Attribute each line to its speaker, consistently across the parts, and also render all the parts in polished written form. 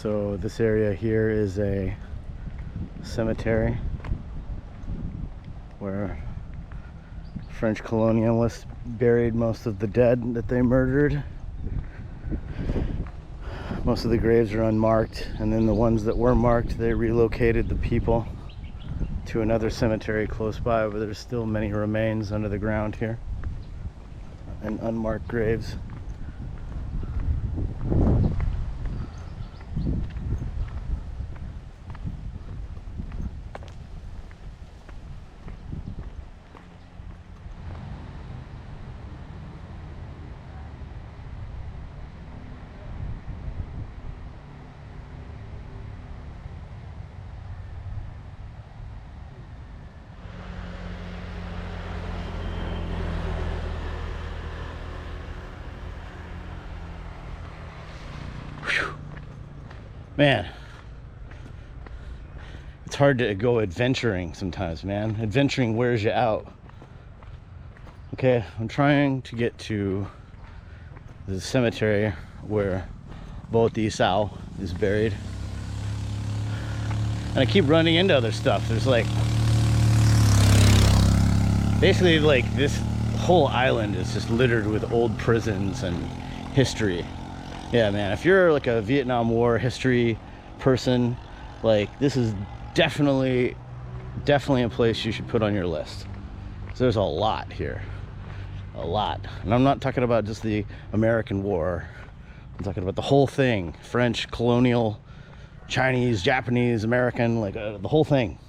Speaker 1: So this area here is a cemetery where French colonialists buried most of the dead that they murdered. Most of the graves are unmarked, and then the ones that were marked, they relocated the people to another cemetery close by, where there's still many remains under the ground here and unmarked graves. Man, it's hard to go adventuring sometimes, man. Adventuring wears you out. Okay, I'm trying to get to the cemetery where Võ Thị Sáu is buried. And I keep running into other stuff. There's like, basically like this whole island is just littered with old prisons and history. Yeah, man, if you're like a Vietnam War history person, like this is definitely a place you should put on your list. So there's a lot here, a lot. And I'm not talking about just the American War. I'm talking about the whole thing, French, colonial, Chinese, Japanese, American, like the whole thing.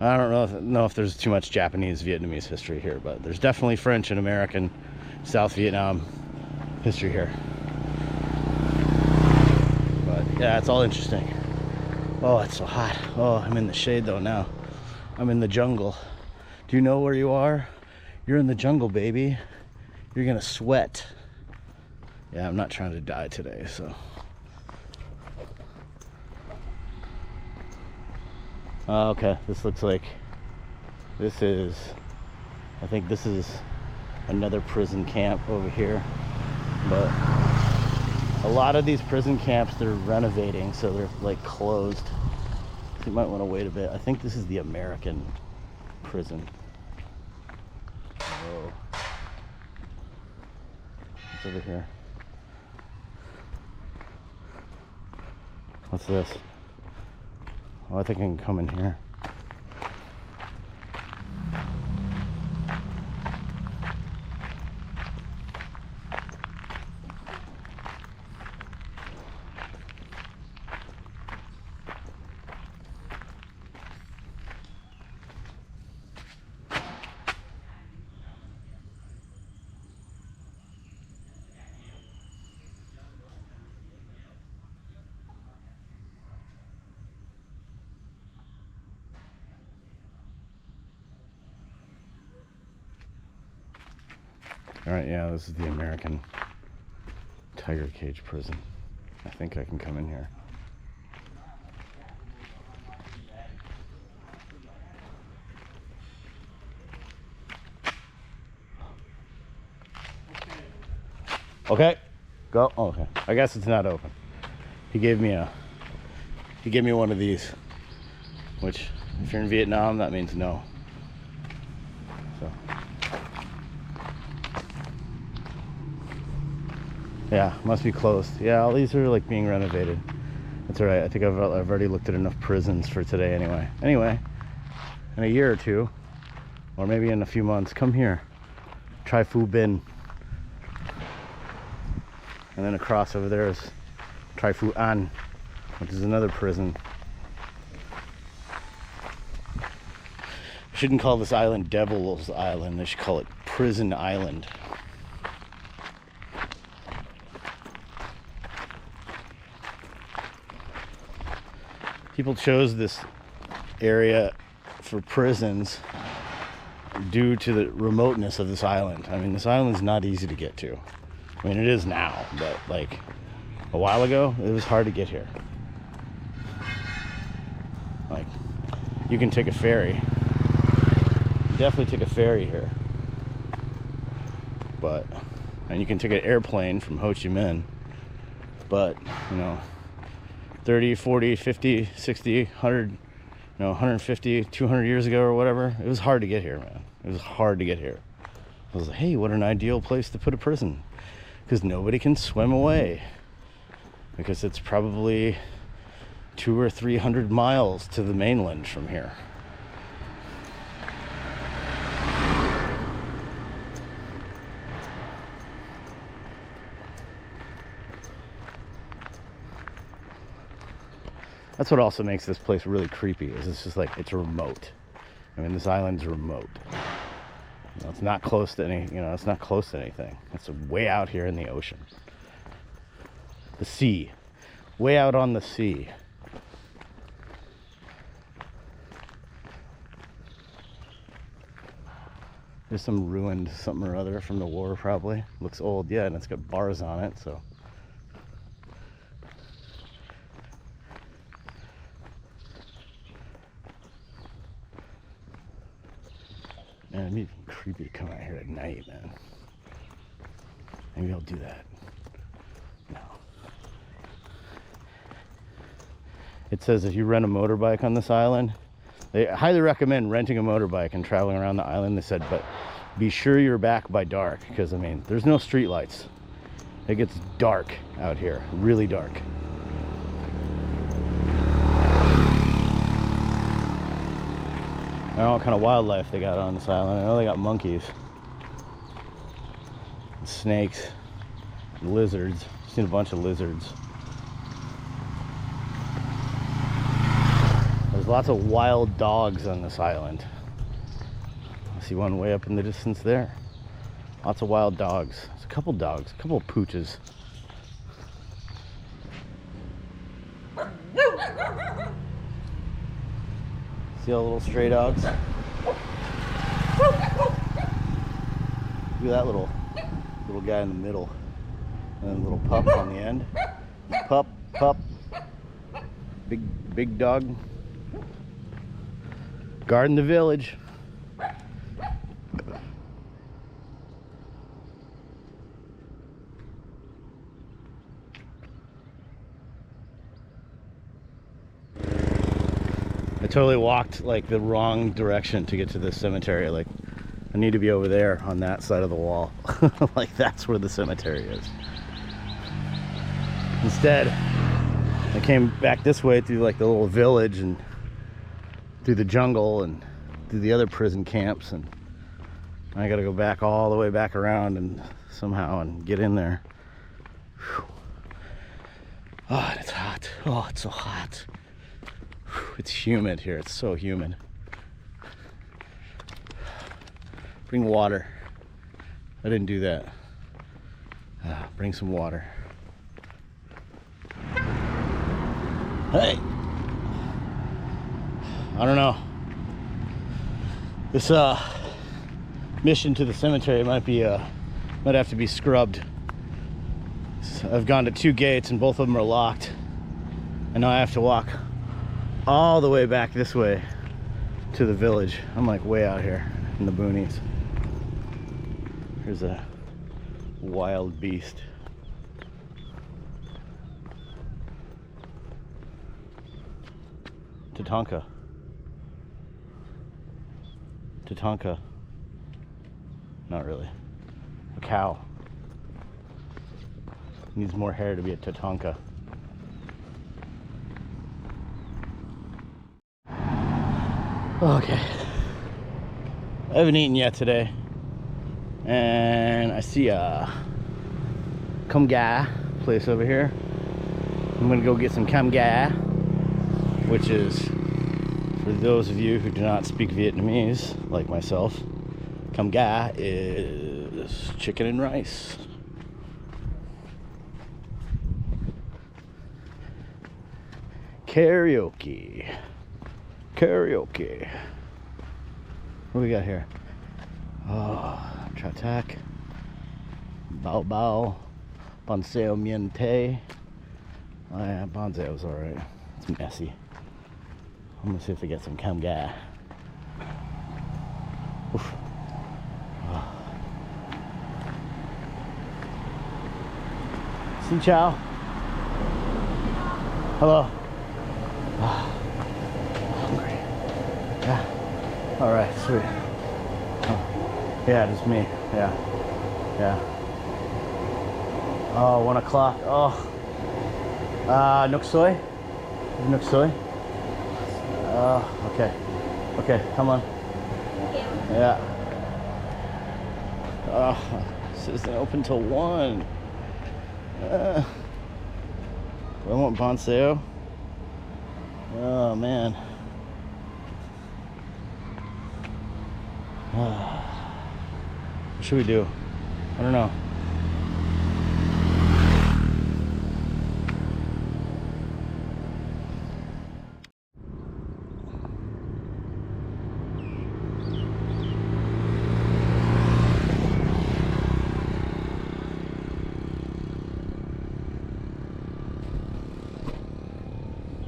Speaker 1: I don't know if there's too much Japanese, Vietnamese history here, but there's definitely French and American, South Vietnam history here. Yeah, it's all interesting. Oh, it's so hot. Oh, I'm in the shade though now. I'm in the jungle. Do you know where you are? You're in the jungle, baby. You're gonna sweat. Yeah, I'm not trying to die today, so. Okay, this looks like I think this is another prison camp over here, but a lot of these prison camps, they're renovating, so they're like closed. So you might want to wait a bit. I think this is the American prison. Whoa. What's over here? What's this? Oh, I think I can come in here. All right, yeah, this is the American tiger cage prison. I think I can come in here. Okay, go. Oh, okay, I guess it's not open. He gave me one of these, which if you're in Vietnam, that means no. So. Yeah, must be closed. Yeah, all these are like being renovated. That's all right. I think I've already looked at enough prisons for today anyway. Anyway, in a year or two, or maybe in a few months, come here. Try Phu Bin. And then across over there is Try Phu An, which is another prison. Shouldn't call this island Devil's Island. They should call it Prison Island. People chose this area for prisons due to the remoteness of this island. I mean, this island's not easy to get to. I mean, it is now, but like a while ago, it was hard to get here. Like, you can take a ferry. Definitely take a ferry here. And you can take an airplane from Ho Chi Minh. But, you know, 30, 40, 50, 60, 100, 150, 200 years ago or whatever. It was hard to get here, man. It was hard to get here. I was like, hey, what an ideal place to put a prison. Because nobody can swim away. Because it's probably 200 or 300 miles to the mainland from here. That's what also makes this place really creepy, is it's just like, it's remote. I mean, this island's remote. It's not close to any, it's not close to anything. It's way out here in the ocean. The sea. Way out on the sea. There's some ruined something or other from the war, probably. Looks old, yeah, and it's got bars on it, so. Man, it'd be creepy to come out here at night, man. Maybe I'll do that. No. It says if you rent a motorbike on this island, they highly recommend renting a motorbike and traveling around the island. They said, but be sure you're back by dark, because I mean, there's no street lights. It gets dark out here, really dark. I don't know what kind of wildlife they got on this island. I know they got monkeys, and snakes, and lizards. I've seen a bunch of lizards. There's lots of wild dogs on this island. I see one way up in the distance there. Lots of wild dogs. There's a couple dogs, a couple of pooches. See all the little stray dogs? Look at that little guy in the middle. And then a little pup on the end. Pup. Big dog. Guarding the village. I totally walked like the wrong direction to get to this cemetery. Like, I need to be over there on that side of the wall. Like, that's where the cemetery is. Instead, I came back this way through like the little village and through the jungle and through the other prison camps, and I gotta go back all the way back around and somehow and get in there. Whew. Oh, and it's hot. Oh, it's so hot. It's humid here. It's so humid. Bring water. I didn't do that. Bring some water. Hey! I don't know. This mission to the cemetery might have to be scrubbed. I've gone to 2 gates and both of them are locked. And now I have to walk all the way back this way to the village. I'm like way out here in the boonies. Here's a wild beast. Tatanka. Not really. A cow. Needs more hair to be a Tatanka. Okay. I haven't eaten yet today. And I see a Kumga place over here. I'm gonna go get some Kumga, which is, for those of you who do not speak Vietnamese, like myself, Kumga is chicken and rice. Karaoke. What do we got here? Oh, Tratak, Bao Bao, Bonseo Miente. Oh yeah, Bonseo's alright. It's messy. I'm gonna see if we get some Kumga. Oof. Oh. Xin chào. Hello. Hungry. Yeah. All right, sweet. Oh. Yeah, just me. Yeah. Yeah. Oh, 1 o'clock. Oh. Nuk soy? Nuk soy? Okay. Okay, come on. Yeah. Oh, this isn't open till 1. I want bonseo. Oh, man. What should we do? I don't know.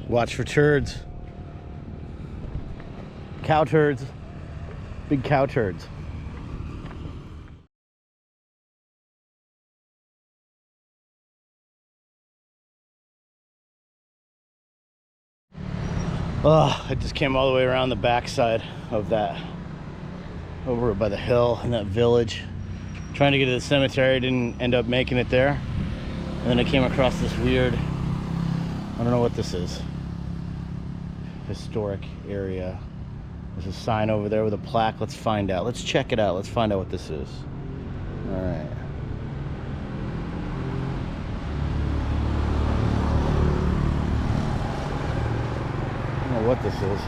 Speaker 1: Watch for turds. Cow turds. Big cow turds. Oh, I just came all the way around the backside of that, over by the hill in that village, trying to get to the cemetery. Didn't end up making it there, and then I came across this weird, I don't know what this is, historic area. There's a sign over there with a plaque. Let's find out. Let's check it out. Let's find out what this is. All right. I don't know what this is.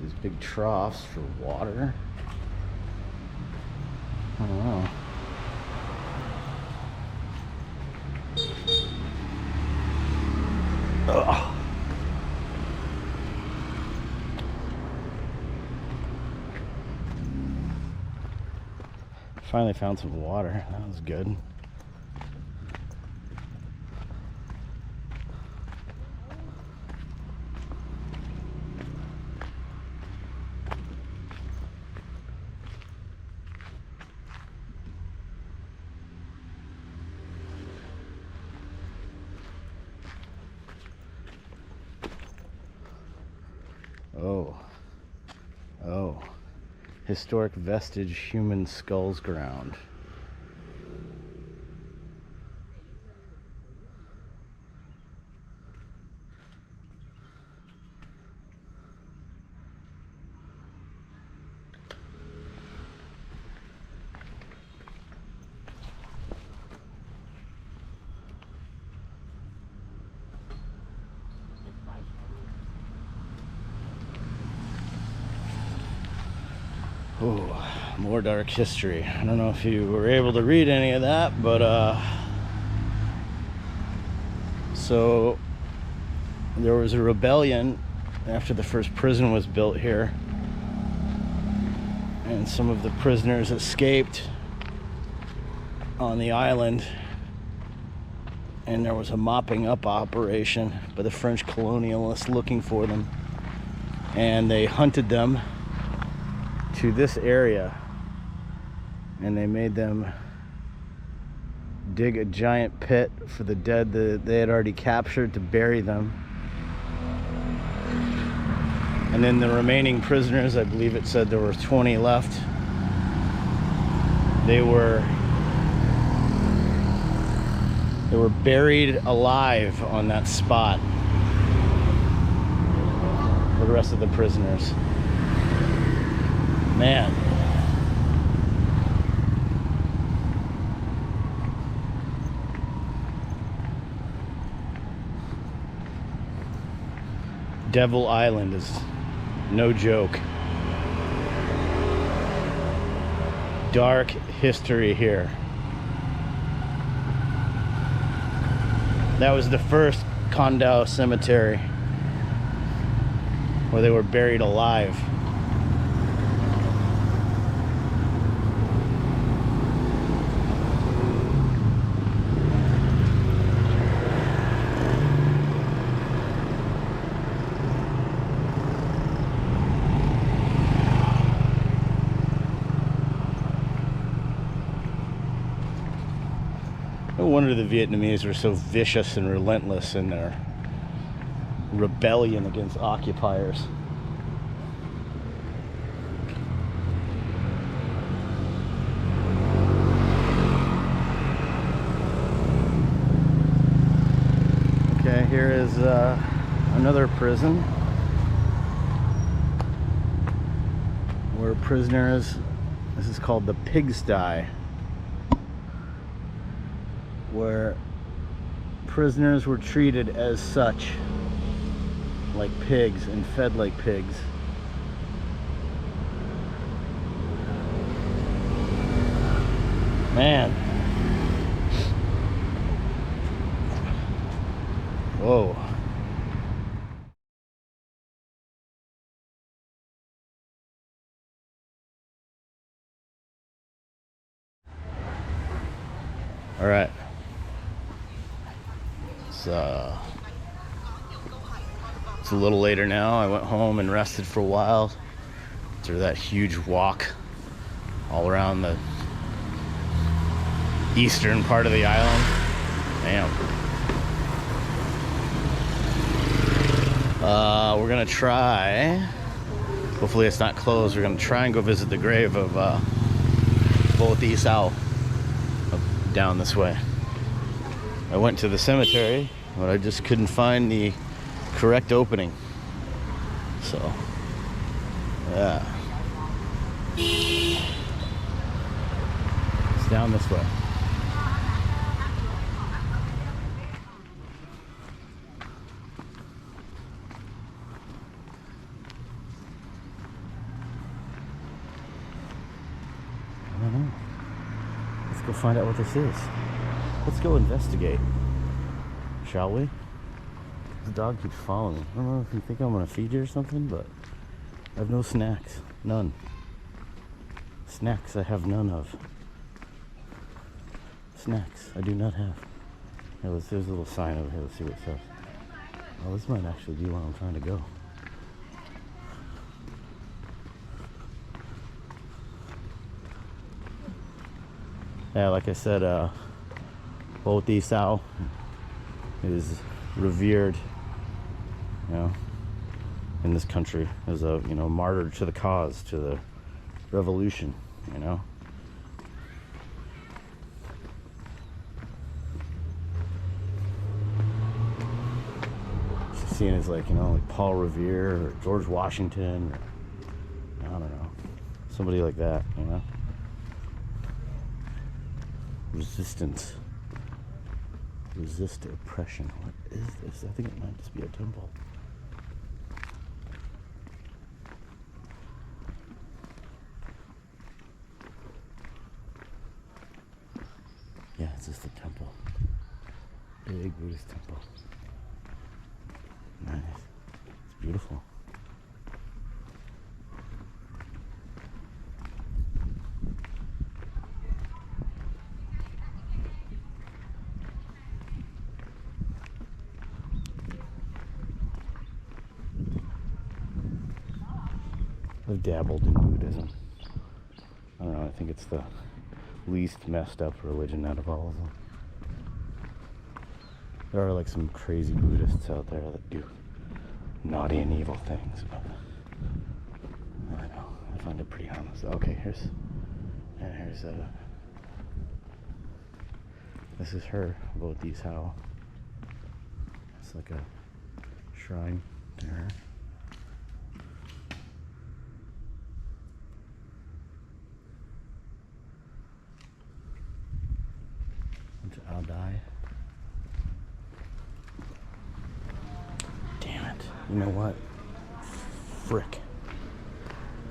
Speaker 1: These big troughs for water. I don't know. Ugh. Finally found some water. That was good. Oh, historic vestige human skulls ground. Oh, more dark history. I don't know if you were able to read any of that, but so there was a rebellion after the first prison was built here, and some of the prisoners escaped on the island, and there was a mopping up operation by the French colonialists looking for them, and they hunted them to this area, and they made them dig a giant pit for the dead that they had already captured to bury them. And then the remaining prisoners, I believe it said there were 20 left, they were buried alive on that spot for the rest of the prisoners. Man. Devil Island is no joke. Dark history here. That was the first Côn Đảo Cemetery, where they were buried alive. wonder the Vietnamese were so vicious and relentless in their rebellion against occupiers. Okay, here is another prison where prisoners, this is called the pigsty, where prisoners were treated as such, like pigs, and fed like pigs. Man. Whoa. All right. It's a little later now. I went home and rested for a while after that huge walk all around the eastern part of the island. Damn. We're gonna try, hopefully it's not closed, we're gonna try and go visit the grave of Võ Thị Sáu down this way. I went to the cemetery, but I just couldn't find the correct opening. So, yeah. It's down this way. I don't know. Let's go find out what this is. Let's go investigate, shall we? The dog keeps following me. I don't know if you think I'm gonna feed you or something, but I have no snacks. None. Snacks I have none of. Snacks I do not have. Yeah, there's a little sign over here. Let's see what it says. Oh, this might actually be where I'm trying to go. Yeah, like I said, Võ Thị Sáu is revered, you know, in this country as a, you know, martyr to the cause, to the revolution, you know. She's seen as like, you know, like Paul Revere or George Washington, or I don't know, somebody like that, you know. Resistance. Resist oppression. What is this? I think it might just be a temple. Yeah, it's just a temple. Big Buddhist temple. Nice. It's beautiful. I've dabbled in Buddhism. I don't know, I think it's the least messed up religion out of all of them. There are like some crazy Buddhists out there that do naughty and evil things, but I don't know, I find it pretty harmless. Okay, here's this is her, Võ Thị Sáu. It's like a shrine to her. I'll die. Damn it. You know what? Frick.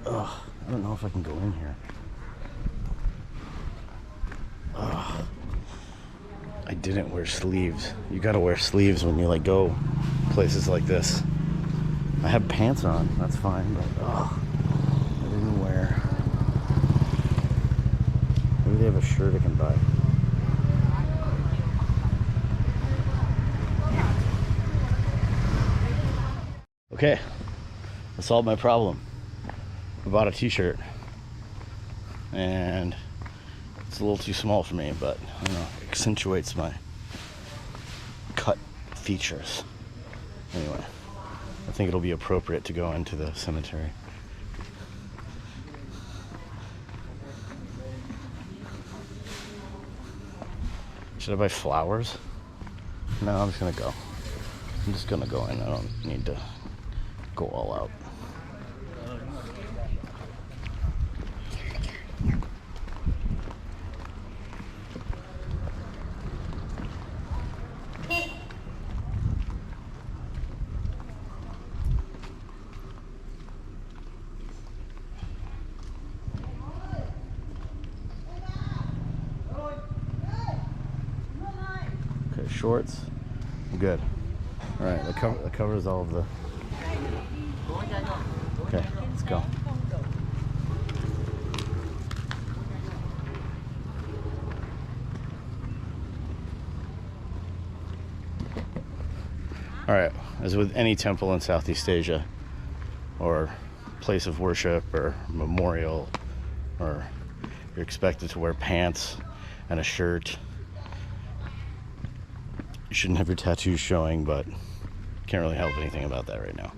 Speaker 1: Ugh. I don't know if I can go in here. Ugh. I didn't wear sleeves. You gotta wear sleeves when you like go places like this. I have pants on. That's fine, but ugh. I didn't wear. Maybe they have a shirt I can buy. Okay, I solved my problem. I bought a t-shirt and It's a little too small for me, but I don't know, accentuates my cut features. Anyway, I think it'll be appropriate to go into the cemetery. Should I buy flowers? No, I'm just gonna go. I'm just gonna go in. I don't need to go all out. Okay, shorts. Good. All right, that covers all of the. Okay, let's go. All right, as with any temple in Southeast Asia, or place of worship, or memorial, or you're expected to wear pants and a shirt. You shouldn't have your tattoos showing, but can't really help anything about that right now.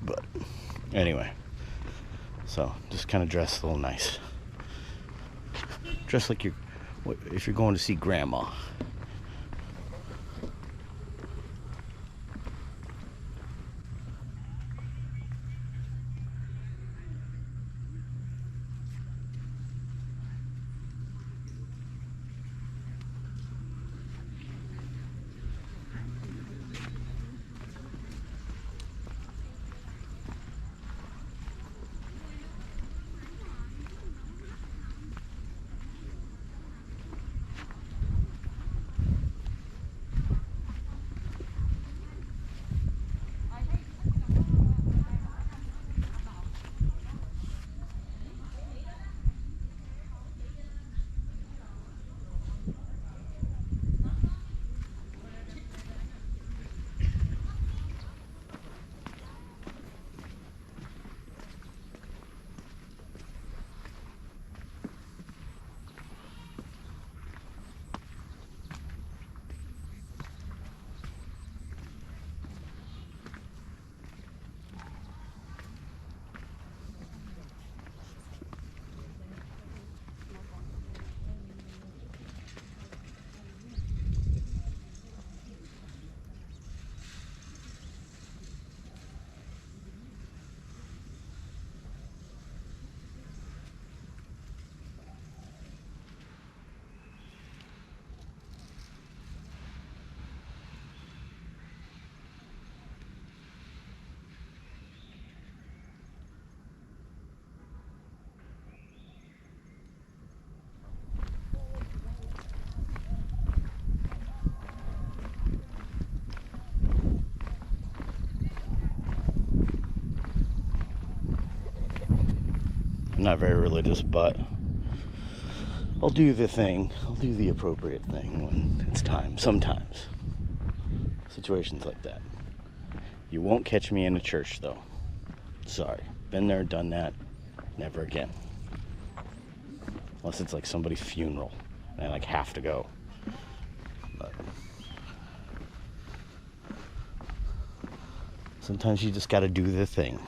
Speaker 1: But anyway, so just kind of dress a little nice. Dress like if you're going to see grandma. I'm not very religious, but I'll do the thing. I'll do the appropriate thing when it's time. Sometimes. Situations like that. You won't catch me in a church, though. Sorry. Been there, done that. Never again. Unless it's like somebody's funeral and I like have to go. But sometimes you just gotta do the thing.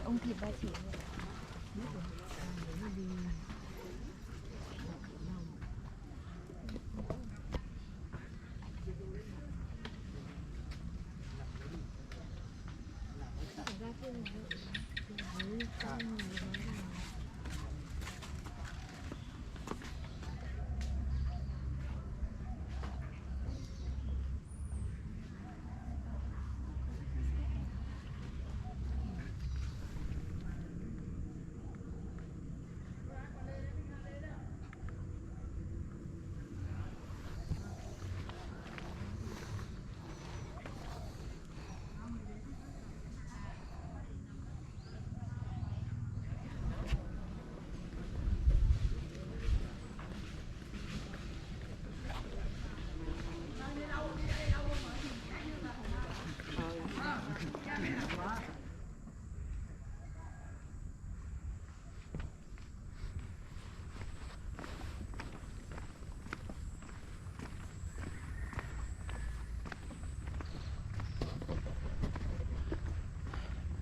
Speaker 2: Ông thịt ba chỉ.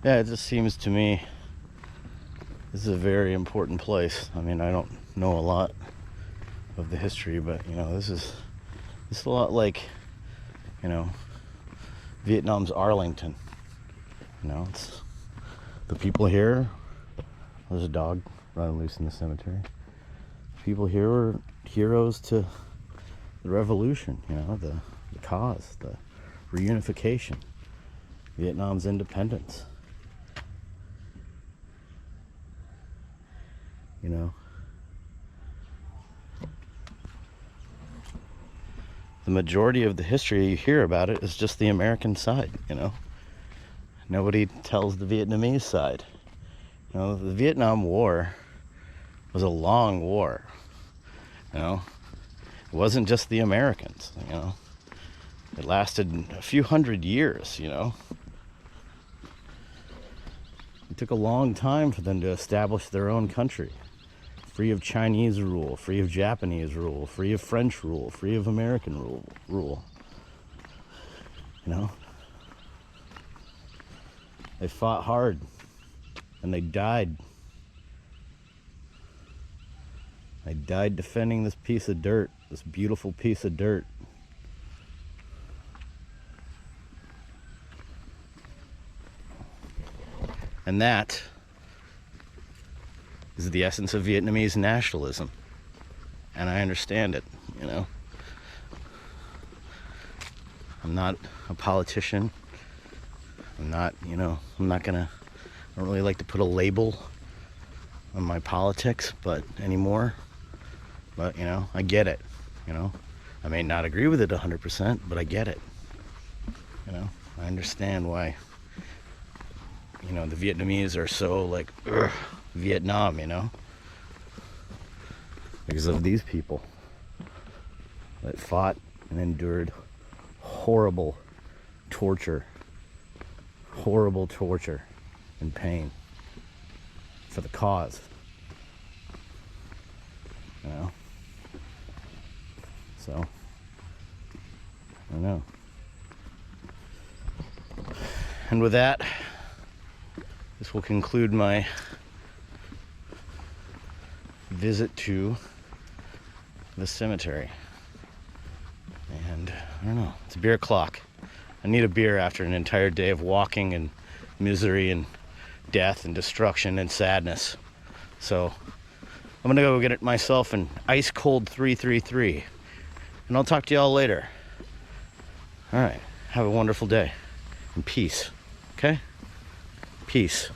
Speaker 1: Yeah, it just seems to me this is a very important place. I mean, I don't know a lot of the history, but you know, this is a lot like, you know, Vietnam's Arlington. You know, it's the people here. There's a dog running loose in the cemetery. The people here were heroes to the revolution. You know, the cause, the reunification, Vietnam's independence. You know, the majority of the history you hear about it is just the American side, you know. Nobody tells the Vietnamese side. You know, the Vietnam War was a long war. You know, it wasn't just the Americans, you know. It lasted a few hundred years, you know. It took a long time for them to establish their own country. Free of Chinese rule, free of Japanese rule, free of French rule, free of American rule. You know? They fought hard and they died. They died defending this piece of dirt, this beautiful piece of dirt. And that is the essence of Vietnamese nationalism. And I understand it, you know. I'm not a politician. I'm not, you know, I don't really like to put a label on my politics, but anymore. But, you know, I get it, you know. I may not agree with it 100%, but I get it. You know, I understand why, you know, the Vietnamese are so like, ugh, Vietnam, you know, because of these people that fought and endured horrible torture and pain for the cause, you know. So I don't know. And with that, this will conclude my visit to the cemetery. And I don't know, it's a beer o'clock. I need a beer after an entire day of walking and misery and death and destruction and sadness. So I'm gonna go get it myself an ice cold 333. And I'll talk to y'all later. All right, have a wonderful day and peace, okay? Peace.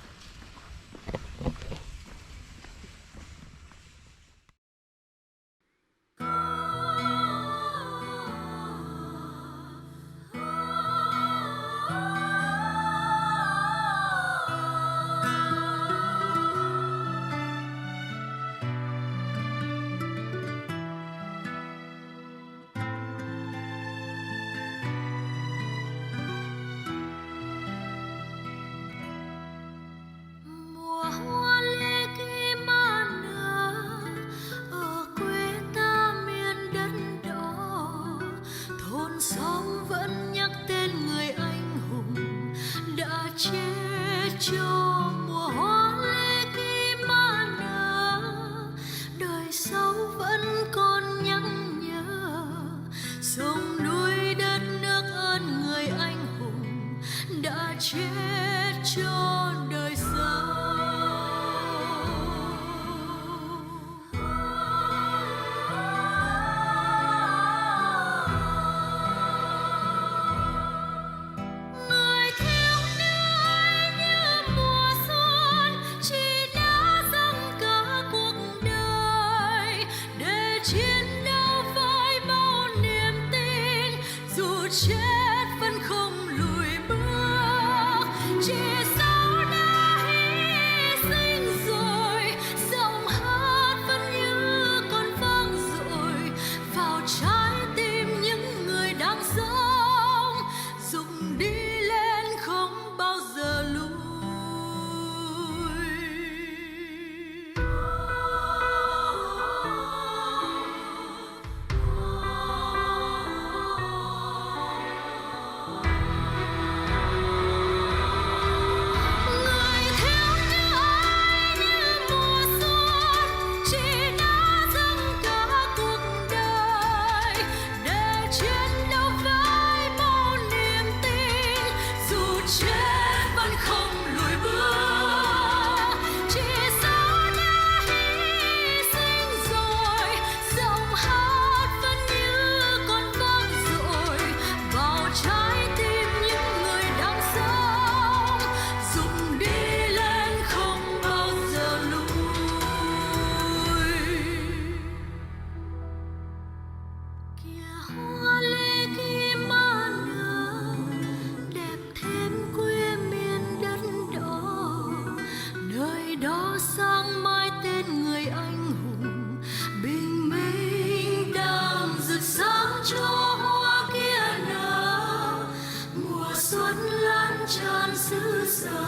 Speaker 2: tràn xứ sở,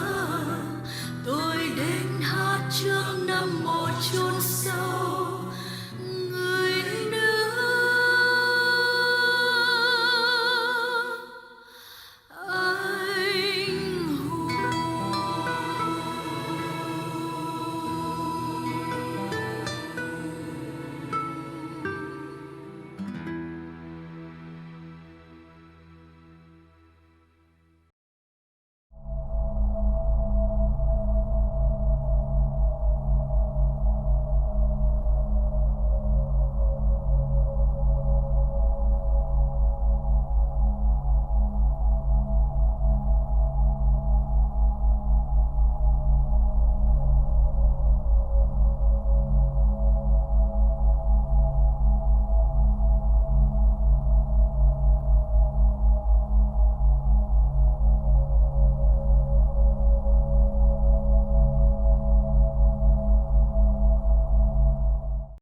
Speaker 2: tôi đến hát chương năm một chôn sâu.